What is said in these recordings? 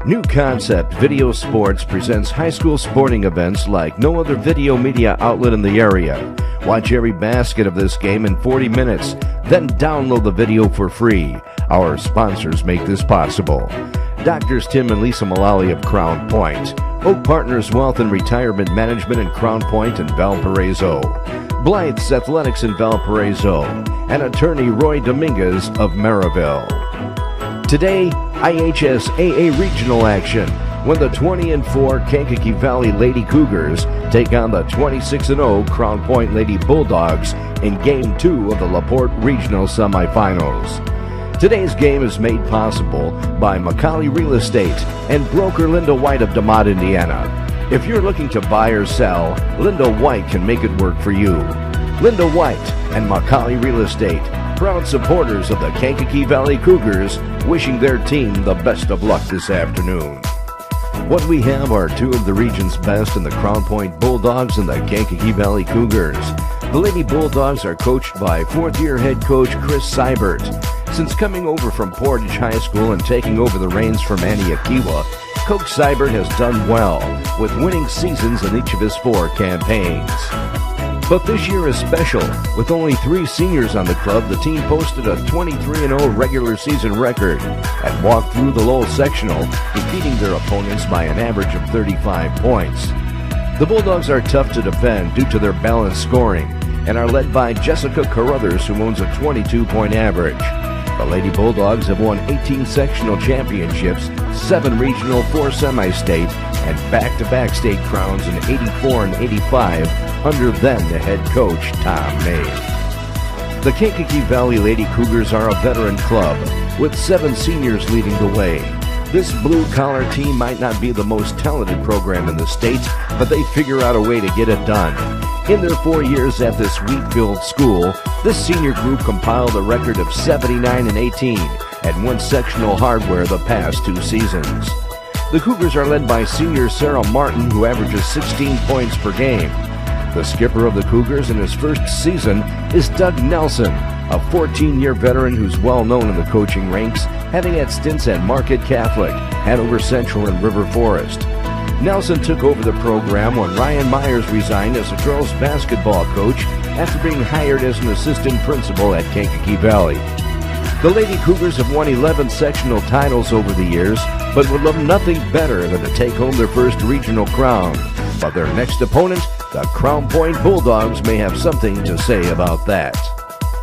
New Concept Video Sports presents high school sporting events like no other video media outlet in the area. Watch every basket of this game in 40 minutes, then download the video for free. Our sponsors make this possible. Doctors Tim and Lisa Mullally of Crown Point, Oak Partners Wealth and Retirement Management in Crown Point and Valparaiso, Blythe's Athletics in Valparaiso, and attorney Roy Dominguez of Maryville. Today, IHSAA regional action when the 20-4 Kankakee Valley Lady Cougars take on the 26-0 Crown Point Lady Bulldogs in Game 2 of the LaPorte Regional Semifinals. Today's game is made possible by Macaulay Real Estate and broker Linda White of DeMott, Indiana. If you're looking to buy or sell, Linda White can make it work for you. Linda White and Macaulay Real Estate, proud supporters of the Kankakee Valley Cougars, wishing their team the best of luck this afternoon. What we have are two of the region's best in the Crown Point Bulldogs and the Kankakee Valley Cougars. The Lady Bulldogs are coached by fourth-year head coach Chris Seibert. Since coming over from Portage High School and taking over the reins from Annie Akiwa, Coach Seibert has done well with winning seasons in each of his 4 campaigns. But this year is special. With only 3 seniors on the club, the team posted a 23-0 regular season record and walked through the Lowell sectional, defeating their opponents by an average of 35 points. The Bulldogs are tough to defend due to their balanced scoring and are led by Jessica Carruthers, who owns a 22-point average. The Lady Bulldogs have won 18 sectional championships, 7 regional, 4 semi-state, and back-to-back state crowns in 84 and 85 under then the head coach, Tom May. The Kankakee Valley Lady Cougars are a veteran club with 7 seniors leading the way. This blue-collar team might not be the most talented program in the state, but they figure out a way to get it done. In their 4 years at this wheat-filled school, this senior group compiled a record of 79 and 18 and won sectional hardware the past 2 seasons. The Cougars are led by senior Sarah Martin, who averages 16 points per game. The skipper of the Cougars in his first season is Doug Nelson, a 14-year veteran who's well known in the coaching ranks, having had stints at Market Catholic, Hanover Central, and River Forest. Nelson took over the program when Ryan Myers resigned as a girls basketball coach after being hired as an assistant principal at Kankakee Valley. The Lady Cougars have won 11 sectional titles over the years, but would love nothing better than to take home their first regional crown. But their next opponent, the Crown Point Bulldogs, may have something to say about that.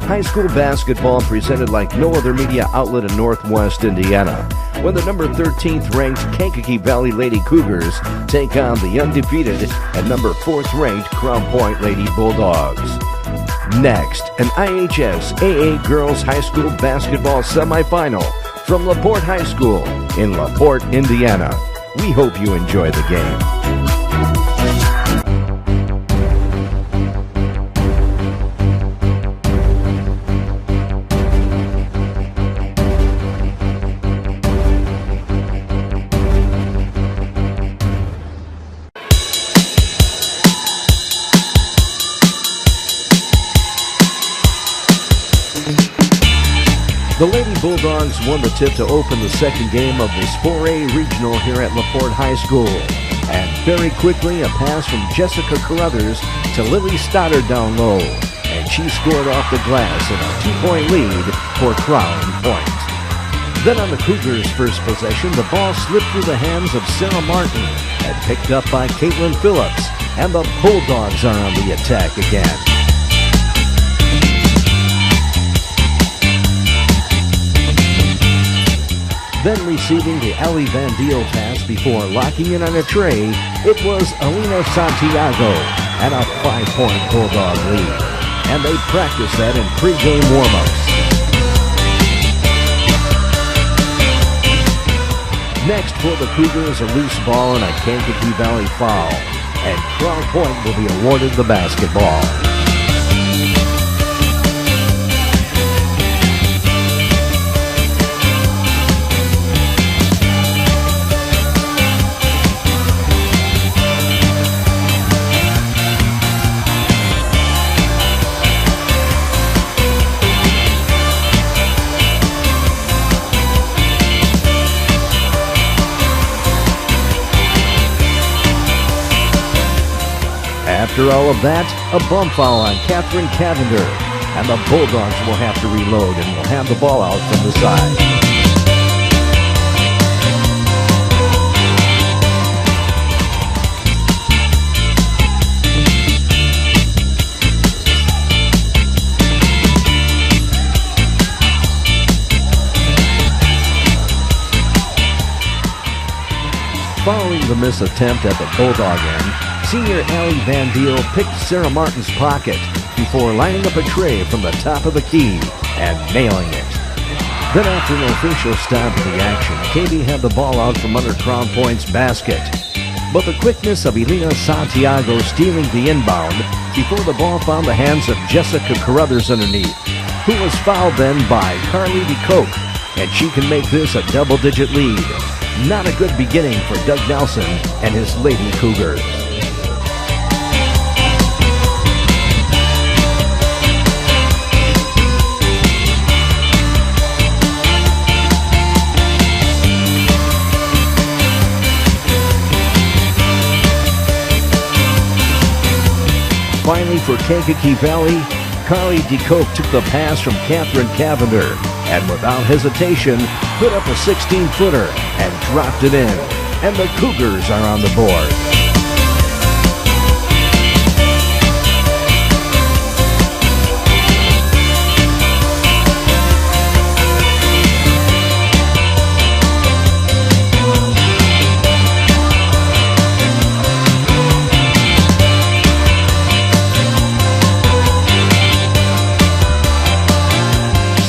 High school basketball presented like no other media outlet in Northwest Indiana, when the number 13th ranked Kankakee Valley Lady Cougars take on the undefeated and number 4th ranked Crown Point Lady Bulldogs. Next, an IHSAA Girls High School Basketball Semifinal from LaPorte High School in LaPorte, Indiana. We hope you enjoy the game. The Lady Bulldogs won the tip to open the second game of this 4A regional here at LaPorte High School. And very quickly, a pass from Jessica Carruthers to Lily Stoddard down low. And she scored off the glass in a 2-point lead for Crown Point. Then on the Cougars' first possession, the ball slipped through the hands of Sarah Martin and picked up by Caitlin Phillips. And the Bulldogs are on the attack again. Then receiving the Ellie Van Deel pass before locking in on a tray, it was Alina Santiago and a 5-point Bulldog lead. And they practiced that in pregame warm-ups. Next for the Cougars, a loose ball and a Kankakee Valley foul. And Crown Point will be awarded the basketball. After all of that, a bump foul on Catherine Cavender, and the Bulldogs will have to reload and will have the ball out from the side. Following the miss attempt at the Bulldog end, senior Allie Van Deel picked Sarah Martin's pocket before lining up a tray from the top of the key and nailing it. Then after an official stop of the action, KB had the ball out from under Crown Point's basket. But the quickness of Elena Santiago stealing the inbound before the ball found the hands of Jessica Carruthers underneath, who was fouled then by Carly DeCoke, and she can make this a double-digit lead. Not a good beginning for Doug Nelson and his Lady Cougars. Finally, for Kankakee Valley, Carly DeCoke took the pass from Catherine Cavender and without hesitation put up a 16-footer and dropped it in. And the Cougars are on the board.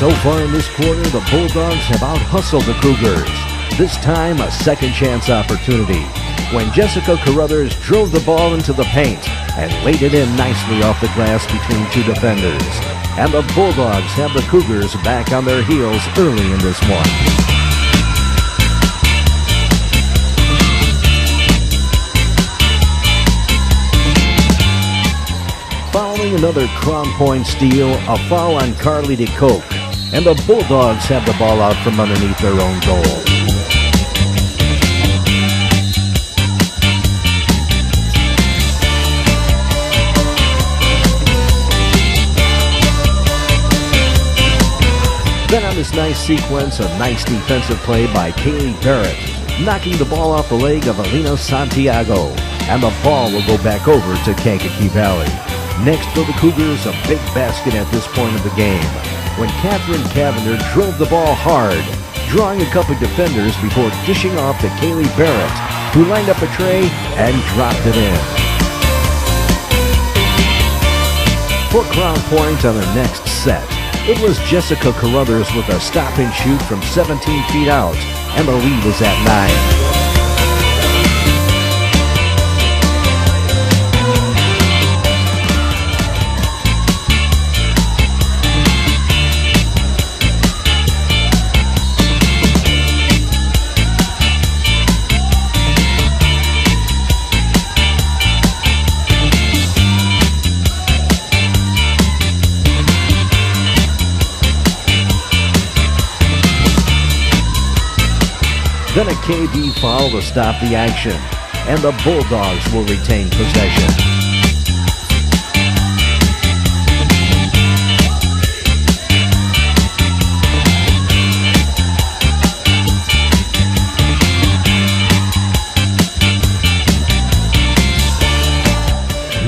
So far in this quarter, the Bulldogs have out-hustled the Cougars. This time, a second-chance opportunity when Jessica Carruthers drove the ball into the paint and laid it in nicely off the glass between two defenders. And the Bulldogs have the Cougars back on their heels early in this one. Following another Crown Point steal, a foul on Carly DeCoke, and the Bulldogs have the ball out from underneath their own goal. Then on this nice sequence, a nice defensive play by Kaylee Barrett, knocking the ball off the leg of Elena Santiago, and the ball will go back over to Kankakee Valley. Next for the Cougars, a big basket at this point of the game, when Catherine Cavender drove the ball hard, drawing a couple defenders before dishing off to Kaylee Barrett, who lined up a tray and dropped it in. For Crown Point on their next set, it was Jessica Carruthers with a stop and shoot from 17 feet out, and the lead is at 9. Then a KB foul to stop the action, and the Bulldogs will retain possession.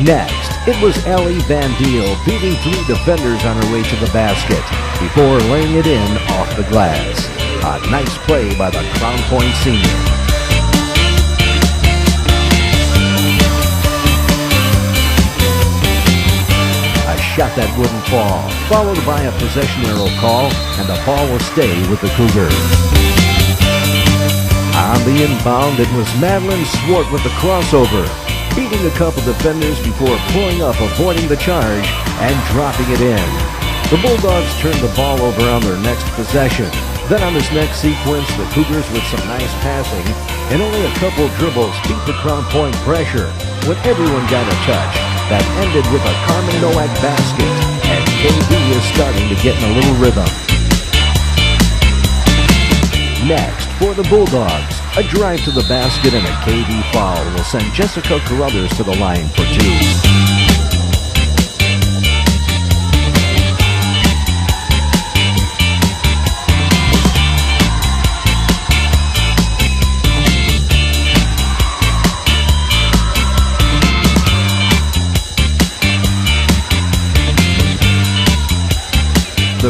Next, it was Allie Van Deel beating three defenders on her way to the basket before laying it in off the glass. A nice play by the Crown Point senior. A shot that wouldn't fall, followed by a possession arrow call, and the ball will stay with the Cougars. On the inbound, it was Madeline Swart with the crossover, beating a couple defenders before pulling up, avoiding the charge, and dropping it in. The Bulldogs turned the ball over on their next possession. Then on this next sequence, the Cougars with some nice passing and only a couple dribbles beat the Crown Point pressure when everyone got a touch. That ended with a Carmen Nowak basket, and KB is starting to get in a little rhythm. Next, for the Bulldogs, a drive to the basket and a KB foul will send Jessica Carruthers to the line for two.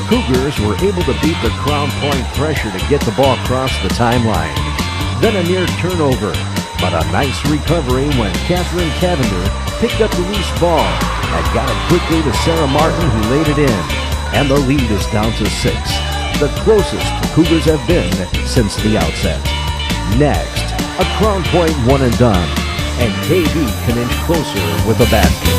The Cougars were able to beat the Crown Point pressure to get the ball across the timeline. Then a near turnover, but a nice recovery when Catherine Cavender picked up the loose ball and got it quickly to Sarah Martin, who laid it in. And the lead is down to 6, the closest the Cougars have been since the outset. Next, a Crown Point one and done, and KB can inch closer with a basket.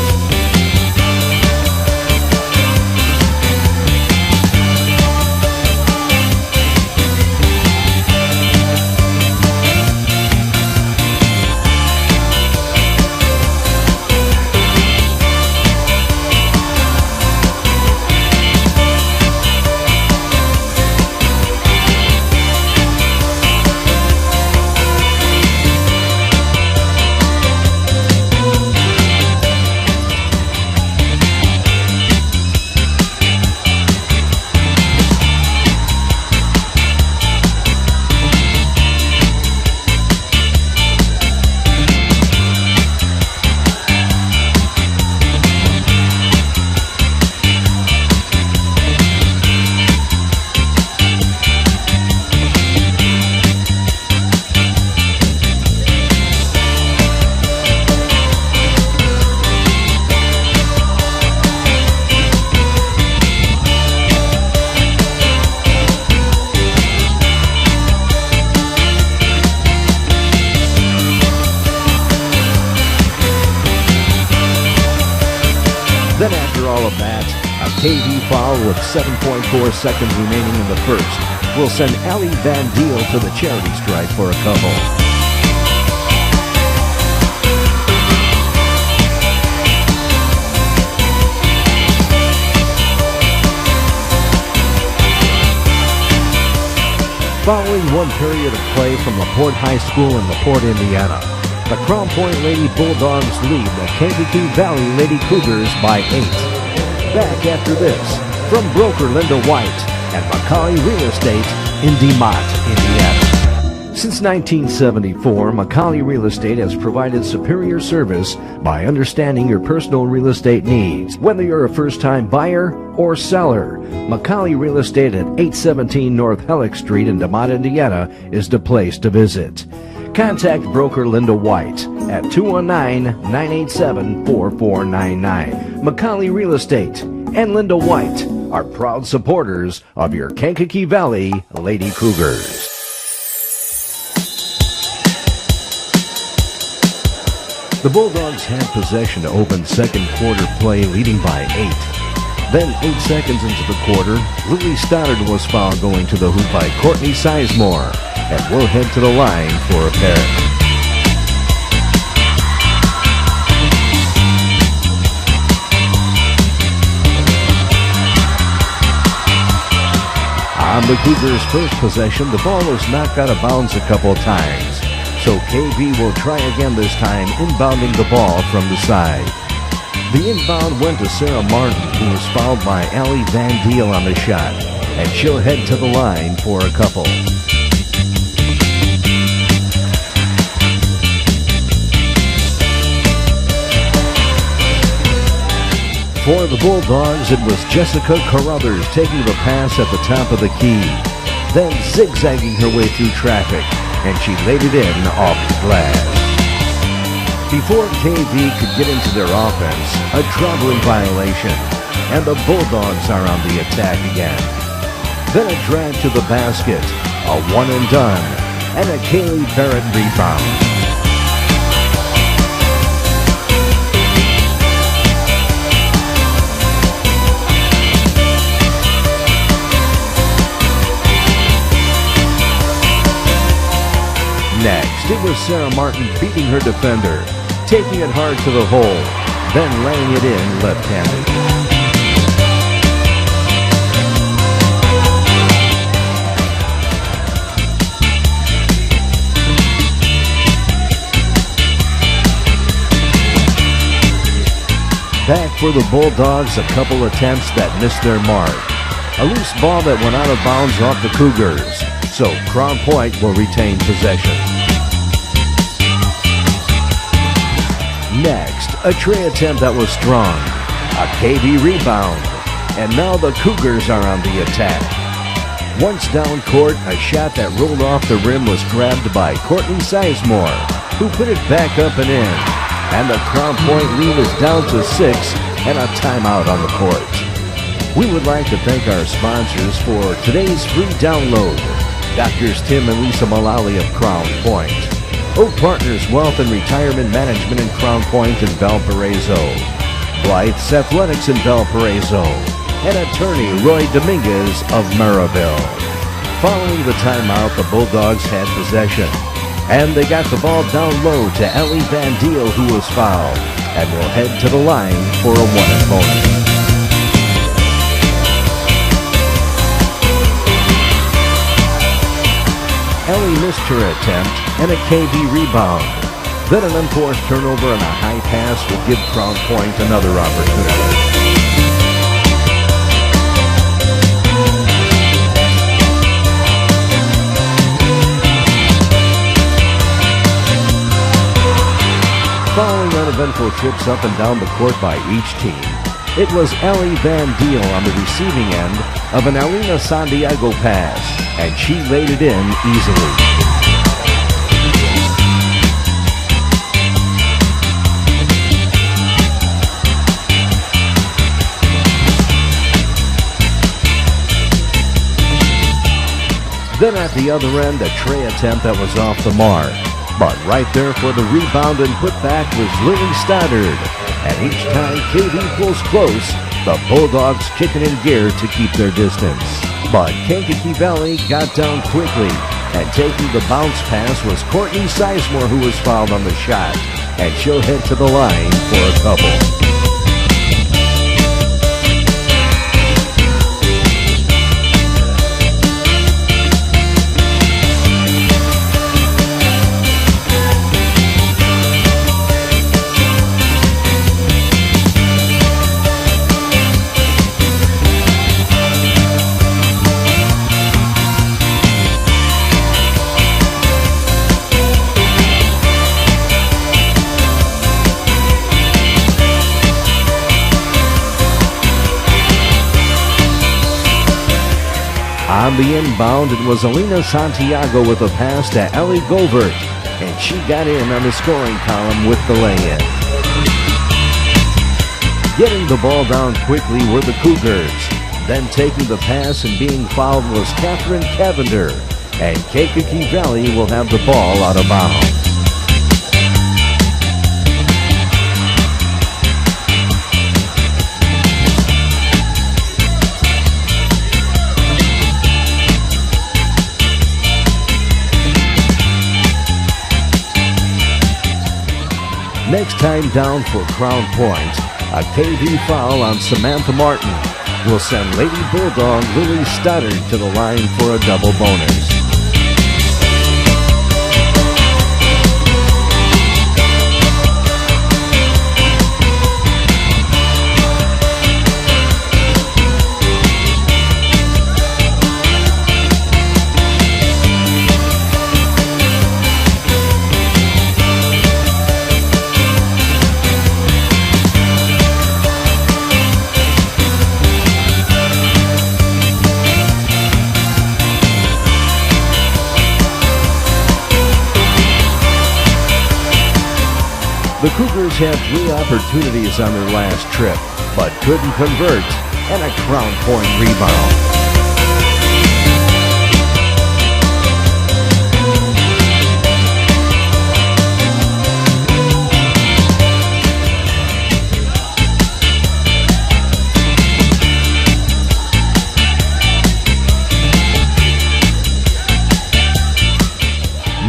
Then after all of that, a KV foul with 7.4 seconds remaining in the first will send Allie Van Deel to the charity stripe for a couple. Following one period of play from LaPorte High School in LaPorte, Indiana, the Crown Point Lady Bulldogs lead the Kankakee Valley Lady Cougars by 8. Back after this, from broker Linda White and Macaulay Real Estate in DeMott, Indiana. Since 1974, Macaulay Real Estate has provided superior service by understanding your personal real estate needs. Whether you're a first-time buyer or seller, Macaulay Real Estate at 817 North Hellick Street in DeMott, Indiana is the place to visit. Contact broker Linda White at 219-987-4499. Macaulay Real Estate and Linda White are proud supporters of your Kankakee Valley Lady Cougars. The Bulldogs had possession to open second quarter play, leading by 8. Then 8 seconds into the quarter, Lily Stoddard was fouled going to the hoop by Courtney Sizemore, and will head to the line for a pair. On the Cougars' first possession, the ball was knocked out of bounds a couple times, so KB will try again this time, inbounding the ball from the side. The inbound went to Sarah Martin, who was fouled by Allie Van Deel on the shot, and she'll head to the line for a couple. For the Bulldogs, it was Jessica Carruthers taking the pass at the top of the key, then zigzagging her way through traffic, and she laid it in off the glass. Before KB could get into their offense, a traveling violation, and the Bulldogs are on the attack again. Then a drag to the basket, a one and done, and a Kaylee Barrett rebound. Next, it was Sarah Martin beating her defender, taking it hard to the hole, then laying it in left-handed. Back for the Bulldogs, a couple attempts that missed their mark. A loose ball that went out of bounds off the Cougars, so Crown Point will retain possession. Next, a tray attempt that was strong. A KB rebound. and now the Cougars are on the attack. Once down court, a shot that rolled off the rim was grabbed by Courtney Sizemore, who put it back up and in. And the Crown Point lead is down to 6 and a timeout on the court. We would like to thank our sponsors for today's free download. Doctors Tim and Lisa Mullally of Crown Point. Oak Partners Wealth and Retirement Management in Crown Point and Valparaiso. Blythe's Athletics in Valparaiso. And attorney Roy Dominguez of Maryville. Following the timeout, the Bulldogs had possession. And they got the ball down low to Ellie Van Deel, who was fouled, and will head to the line for a one-and bonus. Ellie missed her attempt and a KV rebound. Then an unforced turnover and a high pass will give Crown Point another opportunity. Following uneventful trips up and down the court by each team, it was Ellie Van Deel on the receiving end of an Alina Santiago pass, and she laid it in easily. Then at the other end, a tray attempt that was off the mark. But right there for the rebound and putback was Lily Stoddard. And each time KV pulls close, the Bulldogs kicking in gear to keep their distance. But Kankakee Valley got down quickly, and taking the bounce pass was Courtney Sizemore, who was fouled on the shot, and she'll head to the line for a couple. On the inbound, it was Alina Santiago with a pass to Ellie Govert, and she got in on the scoring column with the lay-in. Getting the ball down quickly were the Cougars. Then taking the pass and being fouled was Catherine Cavender, and Kankakee Valley will have the ball out of bounds. Next time down for Crown Point, a KV foul on Samantha Martin will send Lady Bulldog Lily Stoddard to the line for a double bonus. The Cougars had 3 opportunities on their last trip, but couldn't convert, and a Crown Point rebound.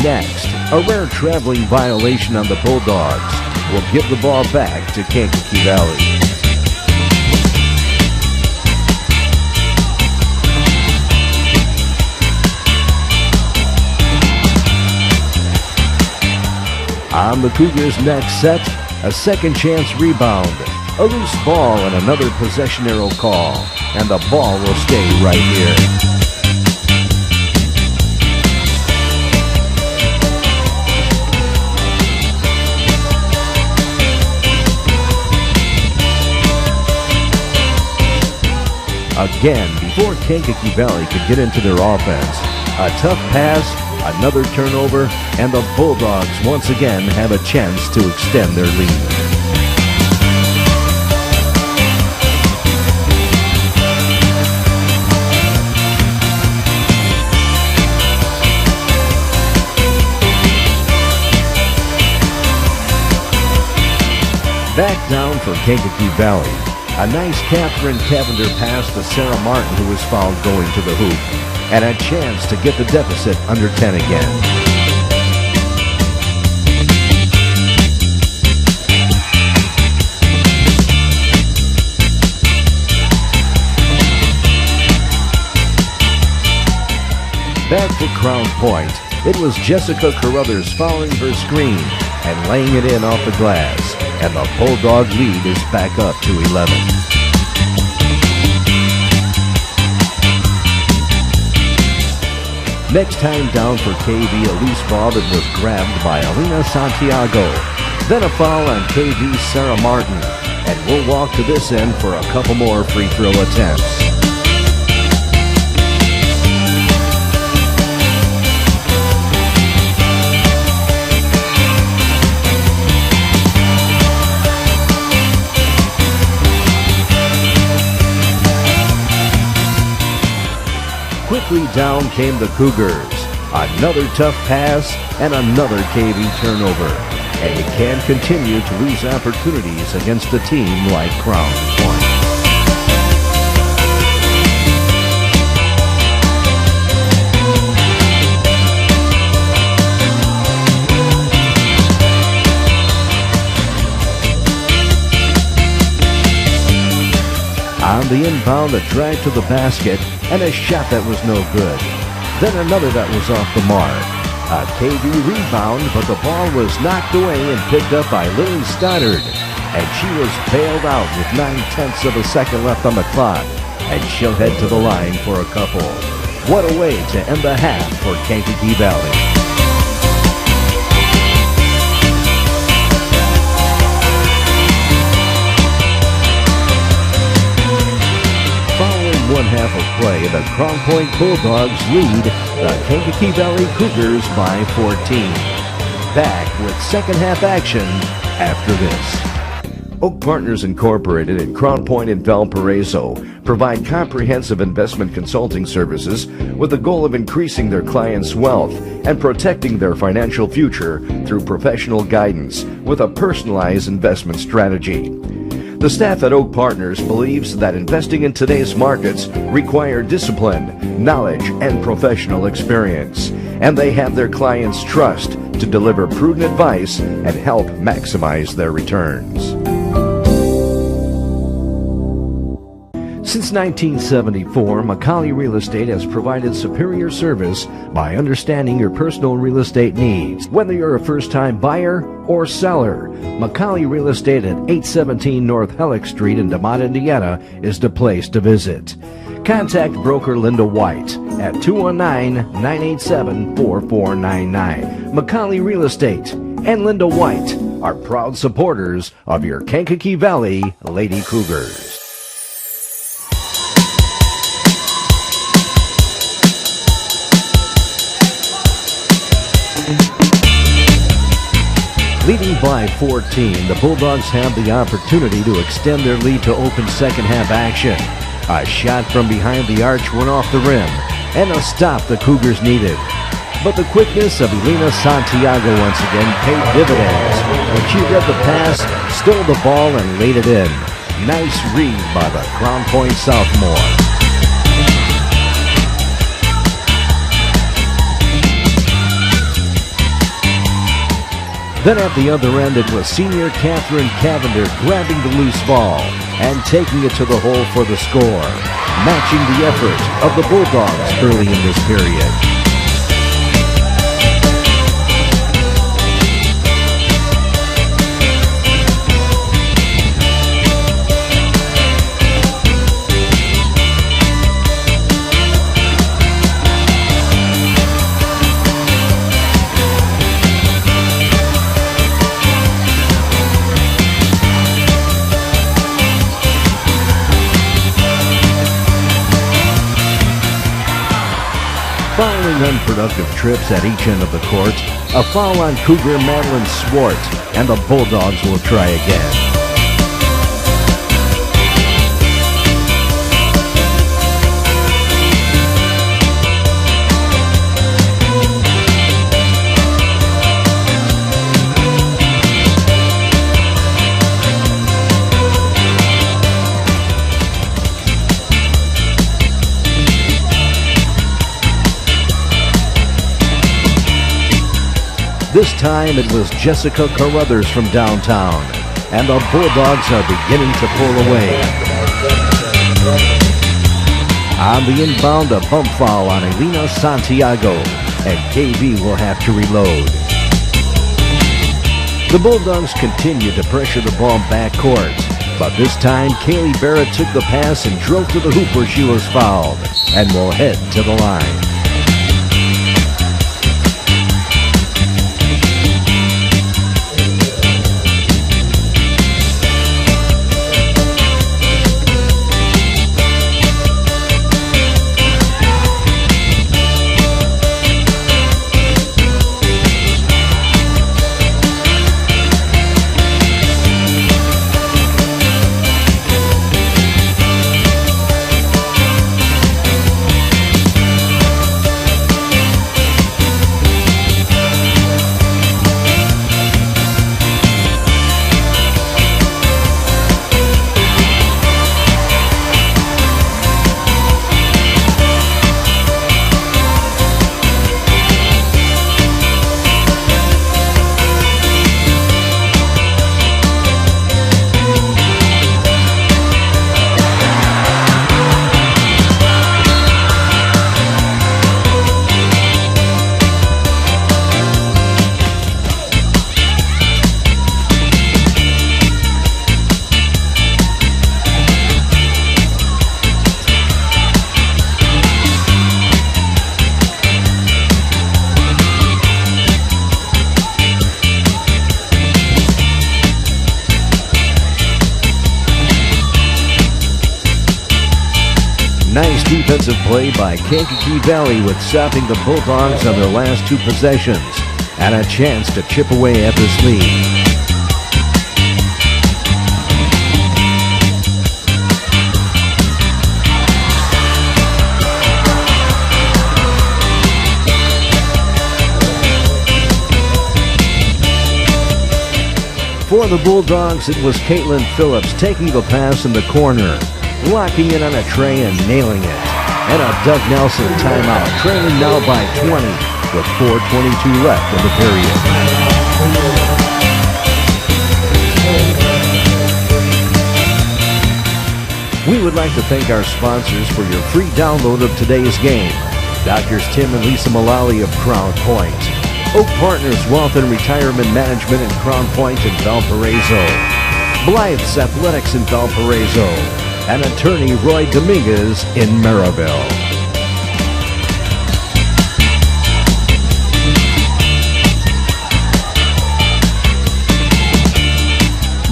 Next, a rare traveling violation on the Bulldogs will give the ball back to Kankakee Valley. On the Cougars' next set, a second chance rebound, a loose ball, and another possession arrow call, and the ball will stay right here. Again, before Kankakee Valley could get into their offense, a tough pass, another turnover, and the Bulldogs once again have a chance to extend their lead. Back down for Kankakee Valley. A nice Catherine Cavender pass to Sarah Martin, who was fouled going to the hoop, and a chance to get the deficit under 10 again. Back for Crown Point, it was Jessica Carruthers fouling her screen and laying it in off the glass, and the Bulldog lead is back up to 11. Next time down for KV, a loose ball that was grabbed by Alina Santiago. Then a foul on KV's Sarah Martin, and we'll walk to this end for a couple more free throw attempts. Quickly down came the Cougars. Another tough pass and another KV turnover. And you can't continue to lose opportunities against a team like Crown Point. On the inbound, a drive to the basket, and a shot that was no good. Then another that was off the mark. A KV rebound, but the ball was knocked away and picked up by Lily Stoddard. And she was bailed out with 9/10 of a second left on the clock. And she'll head to the line for a couple. What a way to end the half for Kankakee Valley. One half of play, the Crown Point Bulldogs lead the Kankakee Valley Cougars by 14. Back with second half action after this. Oak Partners Incorporated in Crown Point and Valparaiso provide comprehensive investment consulting services with the goal of increasing their clients' wealth and protecting their financial future through professional guidance with a personalized investment strategy. The staff at Oak Partners believes that investing in today's markets require discipline, knowledge, and professional experience, and they have their clients' trust to deliver prudent advice and help maximize their returns. Since 1974, Macaulay Real Estate has provided superior service by understanding your personal real estate needs. Whether you're a first-time buyer or seller, Macaulay Real Estate at 817 North Hellick Street in DeMont, Indiana is the place to visit. Contact broker Linda White at 219-987-4499. Macaulay Real Estate and Linda White are proud supporters of your Kankakee Valley Lady Cougars. Leading by 14, the Bulldogs have the opportunity to extend their lead to open second half action. A shot from behind the arch went off the rim, and a stop the Cougars needed. But the quickness of Elena Santiago once again paid dividends when she read the pass, stole the ball, and laid it in. Nice read by the Crown Point sophomore. Then at the other end, it was senior Catherine Cavender grabbing the loose ball and taking it to the hole for the score, matching the effort of the Bulldogs early in this period. 10 productive trips at each end of the court. A foul on Cougar Madeline Swart, and the Bulldogs will try again. This time it was Jessica Carruthers from downtown, and the Bulldogs are beginning to pull away. On the inbound, a bump foul on Elena Santiago, and KB will have to reload. The Bulldogs continue to pressure the ball backcourt, but this time Kaylee Barrett took the pass and drove to the hoop where she was fouled, and will head to the line. Nice defensive play by Kankakee Valley with stopping the Bulldogs on their last two possessions, and a chance to chip away at this lead. For the Bulldogs, it was Caitlin Phillips taking the pass in the corner, locking it on a tray and nailing it. And a Doug Nelson timeout, trailing now by 20 with 4:22 left in the period. We would like to thank our sponsors for your free download of today's game. Doctors Tim and Lisa Mullally of Crown Point. Oak Partners Wealth and Retirement Management in Crown Point and Valparaiso. Blythe's Athletics in Valparaiso. And attorney Roy Dominguez in Maryville.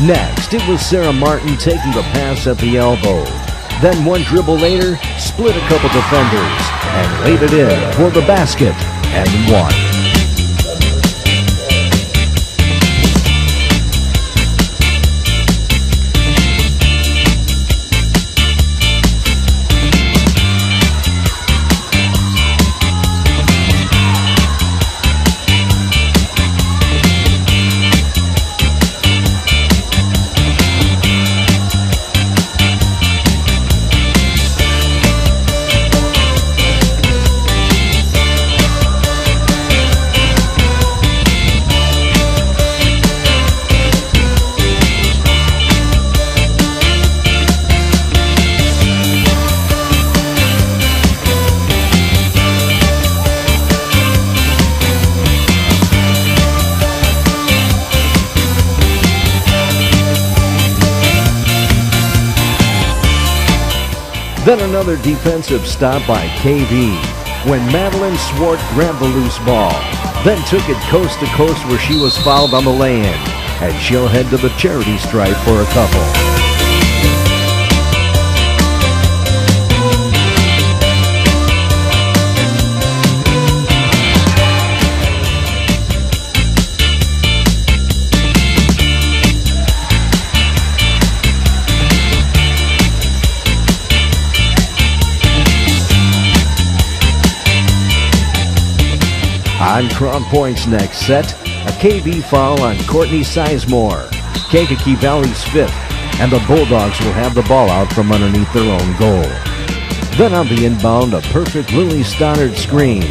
Next, it was Sarah Martin taking the pass at the elbow. Then one dribble later, split a couple defenders and laid it in for the basket and won. Then another defensive stop by KB when Madeline Swart grabbed the loose ball, then took it coast to coast where she was fouled on the lay-in, and she'll head to the charity stripe for a couple. On Crown Point's next set, a KB foul on Courtney Sizemore. Kankakee Valley's fifth, and the Bulldogs will have the ball out from underneath their own goal. Then on the inbound, a perfect Lily Stoddard screen,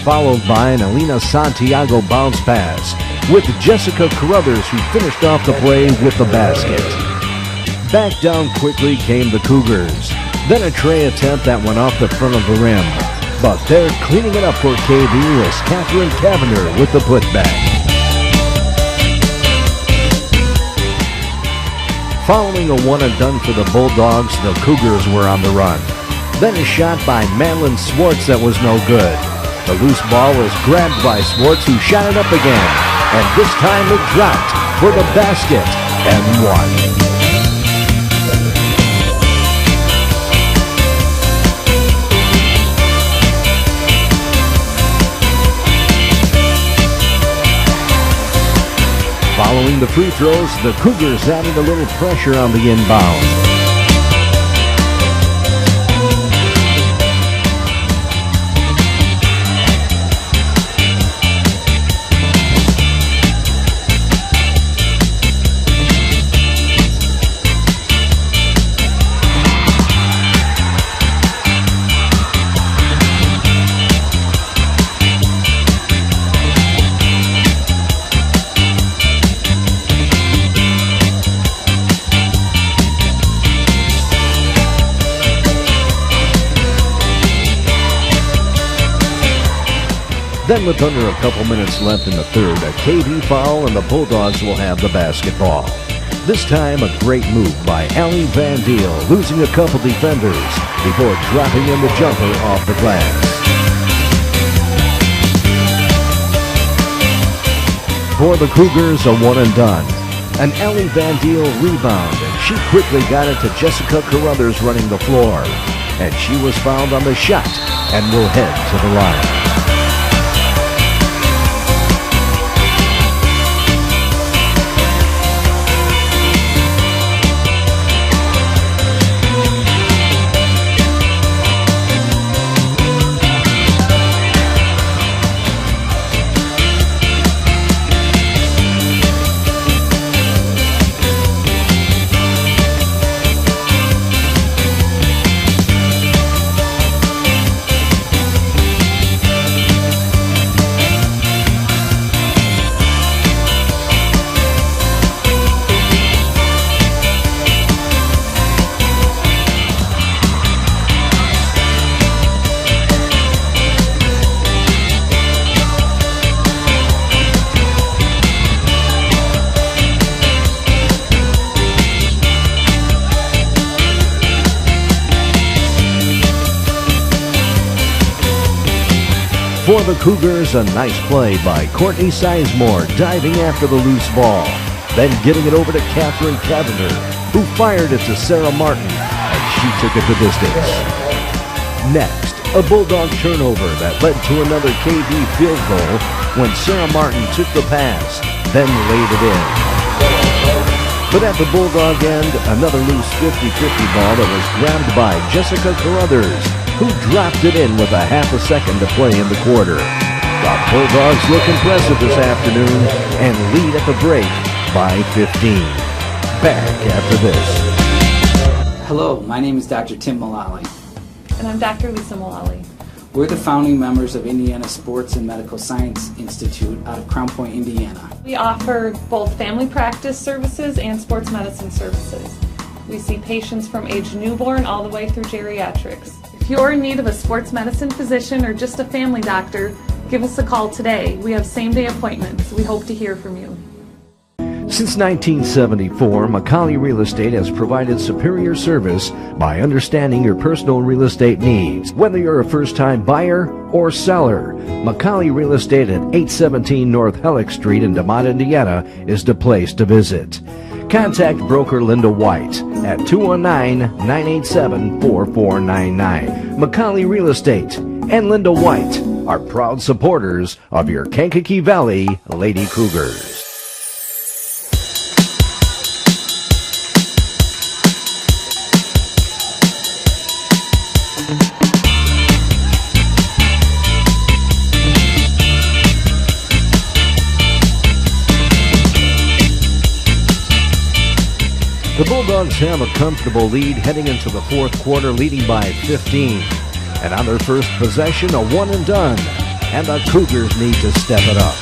followed by an Alina Santiago bounce pass, with Jessica Carruthers, who finished off the play with the basket. Back down quickly came the Cougars. Then a tray attempt that went off the front of the rim. But they're cleaning it up for KB as Catherine Cavender with the putback. Following a one and done for the Bulldogs, the Cougars were on the run. Then a shot by Madeline Swartz that was no good. The loose ball was grabbed by Swartz, who shot it up again. And this time it dropped for the basket and one. Following the free throws, the Cougars added a little pressure on the inbound. Then with under a couple minutes left in the third, a KB foul and the Bulldogs will have the basketball. This time a great move by Allie Van Deel, losing a couple defenders before dropping in the jumper off the glass. For the Cougars, a one and done. An Allie Van Deel rebound, and she quickly got it to Jessica Carruthers running the floor. And she was fouled on the shot and will head to the line. For the Cougars, a nice play by Courtney Sizemore, diving after the loose ball, then getting it over to Catherine Cavender, who fired it to Sarah Martin, and she took it the distance. Next, a Bulldog turnover that led to another KB field goal when Sarah Martin took the pass, then laid it in. But at the Bulldog end, another loose 50-50 ball that was grabbed by Jessica Carruthers, who dropped it in with a half a second to play in the quarter. The Bulldogs look impressive this afternoon and lead at the break by 15. Back after this. Hello, my name is Dr. Tim Mullally. And I'm Dr. Lisa Mullally. We're the founding members of Indiana Sports and Medical Science Institute out of Crown Point, Indiana. We offer both family practice services and sports medicine services. We see patients from age newborn all the way through geriatrics. If you're in need of a sports medicine physician or just a family doctor, give us a call today. We have same-day appointments. We hope to hear from you. Since 1974, Macaulay Real Estate has provided superior service by understanding your personal real estate needs. Whether you're a first-time buyer or seller, Macaulay Real Estate at 817 North Hellick Street in DeMont, Indiana is the place to visit. Contact broker Linda White at 219-987-4499. Macaulay Real Estate and Linda White are proud supporters of your Kankakee Valley Lady Cougars. The Bulldogs have a comfortable lead heading into the fourth quarter, leading by 15. And on their first possession, a one and done. And the Cougars need to step it up.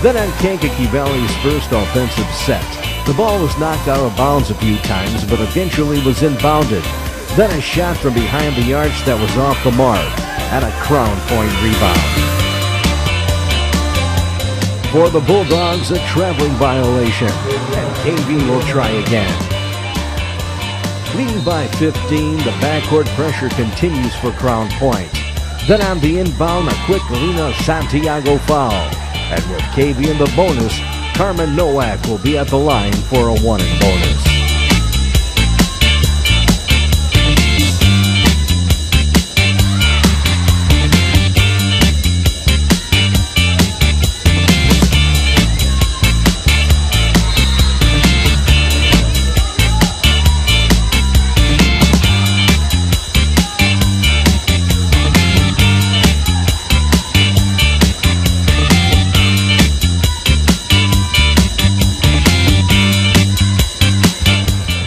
Then on Kankakee Valley's first offensive set, the ball was knocked out of bounds a few times, but eventually was inbounded. Then a shot from behind the arch that was off the mark, and a Crown Point rebound. For the Bulldogs, a traveling violation, and KV will try again. Leading by 15, the backcourt pressure continues for Crown Point. Then on the inbound, a quick Lena Santiago foul. And with KV in the bonus, Carmen Nowak will be at the line for a one and bonus.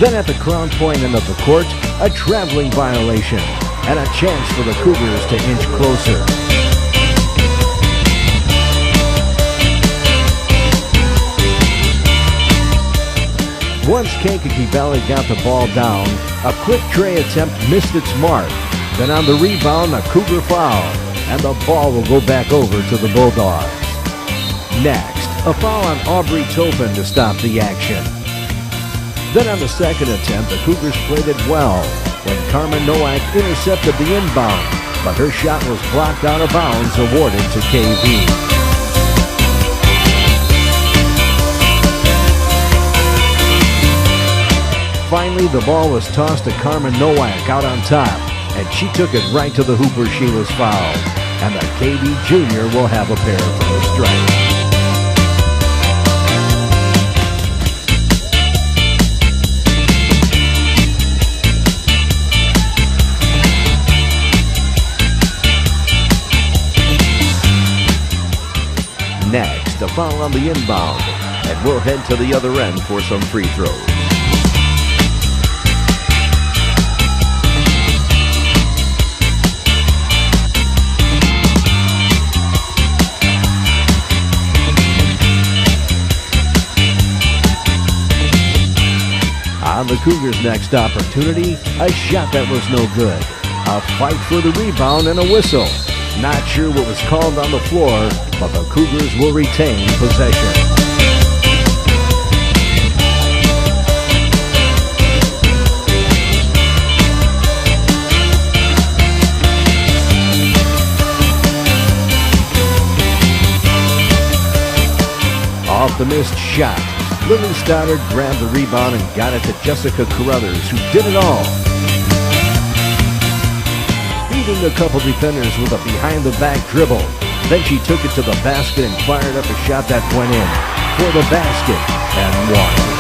Then at the Crown Point end of the court, a traveling violation and a chance for the Cougars to inch closer. Once Kankakee Valley got the ball down, a quick tray attempt missed its mark. Then on the rebound, a Cougar foul, and the ball will go back over to the Bulldogs. Next, a foul on Aubrey Topin to stop the action. Then on the second attempt, the Cougars played it well when Carmen Nowak intercepted the inbound, but her shot was blocked out of bounds, awarded to KV. Finally, the ball was tossed to Carmen Nowak out on top, and she took it right to the hooper. She was fouled, and the KV junior will have a pair from the strike. Next, a foul on the inbound, and we'll head to the other end for some free throws. On the Cougars' next opportunity, a shot that was no good. A fight for the rebound and a whistle. Not sure what was called on the floor, but the Cougars will retain possession. Off the missed shot, Lily Stoddard grabbed the rebound and got it to Jessica Carruthers, who did it all. Beating a couple defenders with a behind-the-back dribble. Then she took it to the basket and fired up a shot that went in for the basket and one.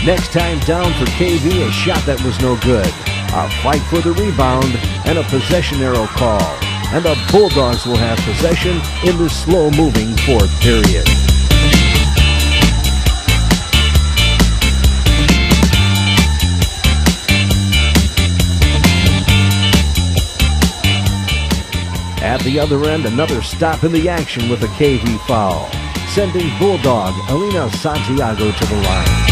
Next time down for KV, a shot that was no good. A fight for the rebound and a possession arrow call. And the Bulldogs will have possession in the slow-moving fourth period. At the other end, another stop in the action with a KV foul, sending Bulldog Alina Santiago to the line.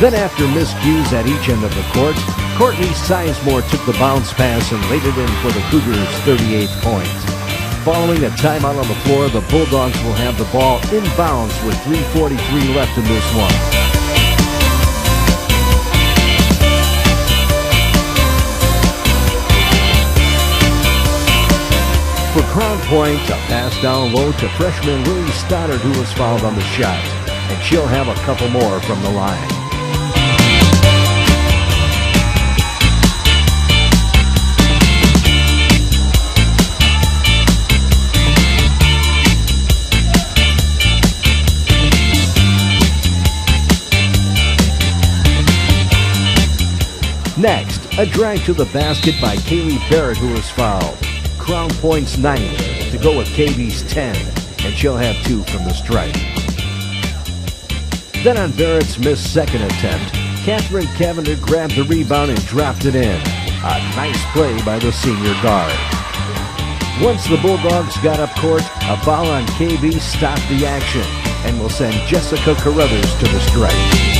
Then after miscues at each end of the court, Courtney Sizemore took the bounce pass and laid it in for the Cougars' 38th point. Following a timeout on the floor, the Bulldogs will have the ball inbounds with 3:43 left in this one. For Crown Point, a pass down low to freshman Lily Stoddard, who was fouled on the shot, and she'll have a couple more from the line. Next, a drag to the basket by Kaylee Barrett, who was fouled. Crown Point's 9th to go with KV's 10, and she'll have 2 from the stripe. Then on Barrett's missed second attempt, Catherine Cavender grabbed the rebound and dropped it in. A nice play by the senior guard. Once the Bulldogs got up court, a foul on KV stopped the action and will send Jessica Carruthers to the stripe.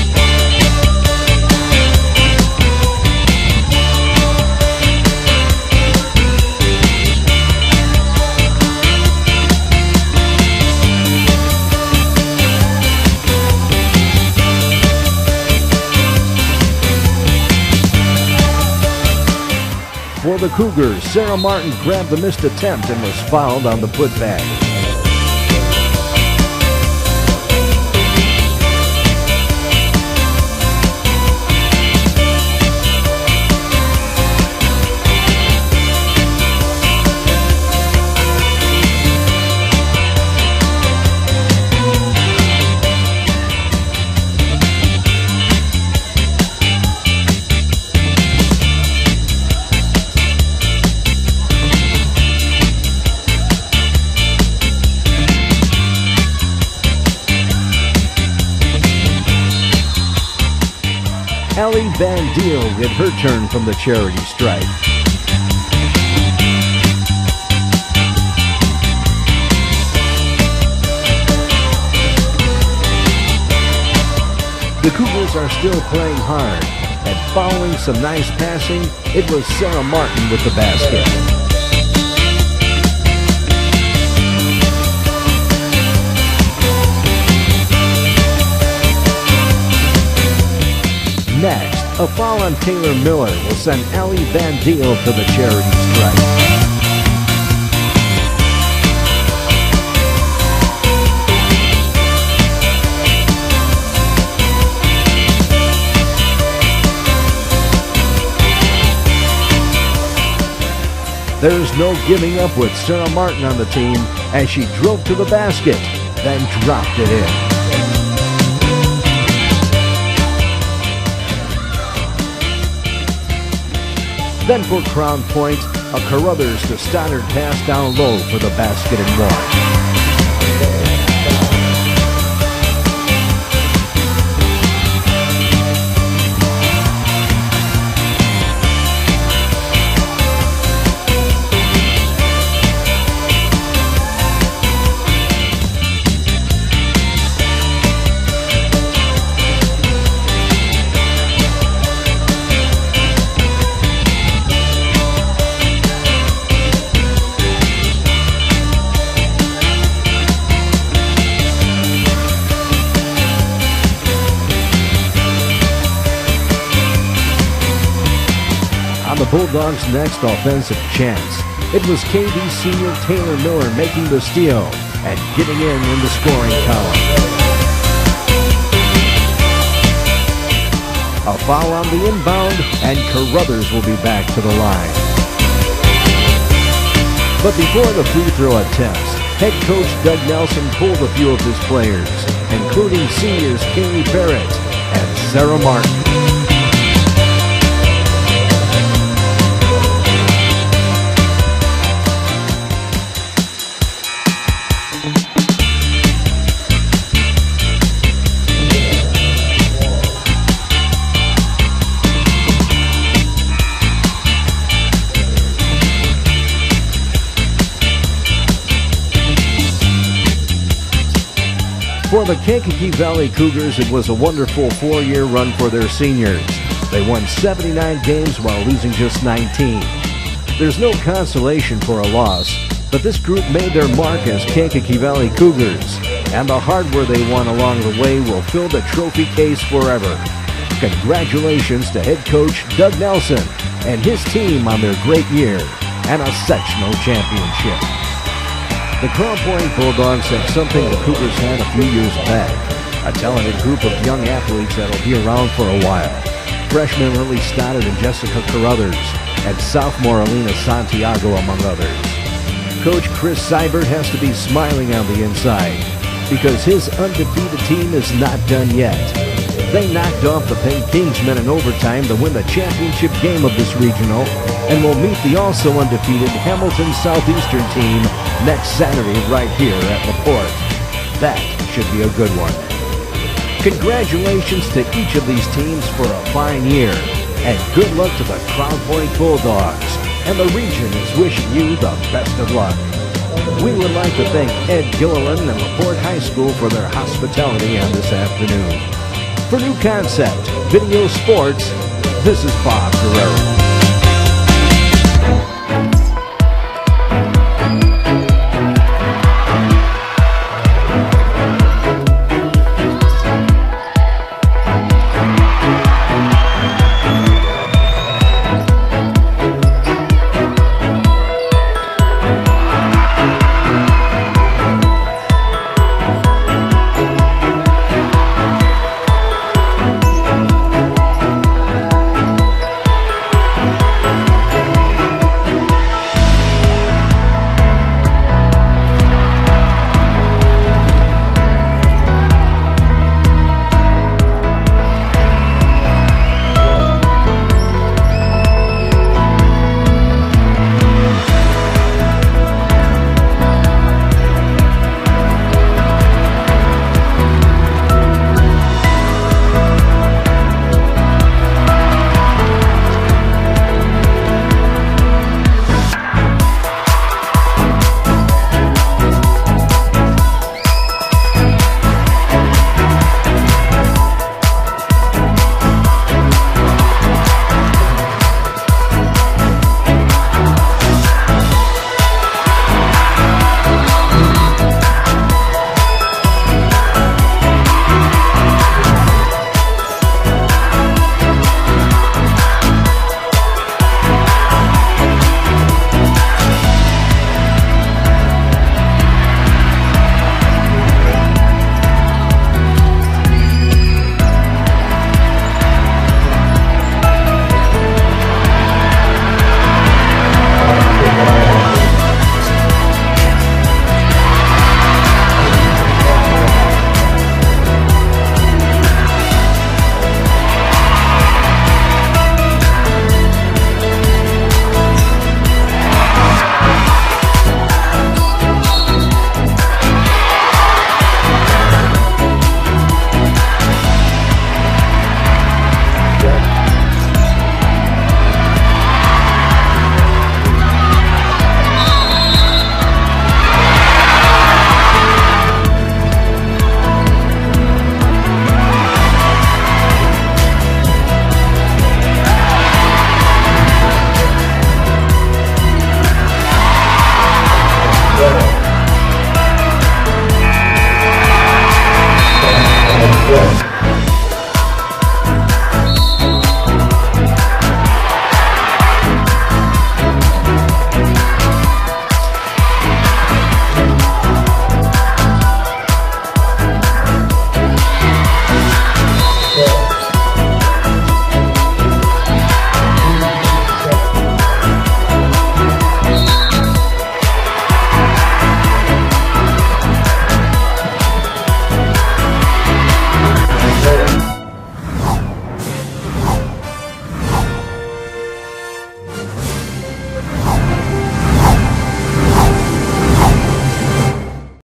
For the Cougars, Sarah Martin grabbed the missed attempt and was fouled on the putback. Ellie Van Deel get her turn from the charity stripe. The Cougars are still playing hard, and following some nice passing, it was Sarah Martin with the basket. Next, a foul on Taylor Miller will send Allie Van Deel to the charity stripe. There's no giving up with Sarah Martin on the team as she drove to the basket, then dropped it in. Then for Crown Point, a Carruthers to Stoddard pass down low for the basket and one. The Bulldogs' next offensive chance. It was KV senior Taylor Miller making the steal and getting in the scoring column. A foul on the inbound, and Carruthers will be back to the line. But before the free throw attempts, head coach Doug Nelson pulled a few of his players, including seniors Kaylee Barrett and Sarah Martin. For the Kankakee Valley Cougars, it was a wonderful 4-year run for their seniors. They won 79 games while losing just 19. There's no consolation for a loss, but this group made their mark as Kankakee Valley Cougars, and the hardware they won along the way will fill the trophy case forever. Congratulations to head coach Doug Nelson and his team on their great year and a sectional championship. The Crown Point Bulldogs have something the Cougars had a few years back, a talented group of young athletes that'll be around for a while. Freshman Lily Stoddard and Jessica Carruthers, and sophomore Alina Santiago, among others. Coach Chris Seibert has to be smiling on the inside because his undefeated team is not done yet. They knocked off the Penn Kingsmen in overtime to win the championship game of this regional and will meet the also undefeated Hamilton Southeastern team next Saturday right here at LaPorte. That should be a good one. Congratulations to each of these teams for a fine year, and good luck to the Crown Point Bulldogs, and the region is wishing you the best of luck. We would like to thank Ed Gilliland and LaPorte High School for their hospitality on this afternoon. For New Concept Video Sports, this is Bob Guerrero.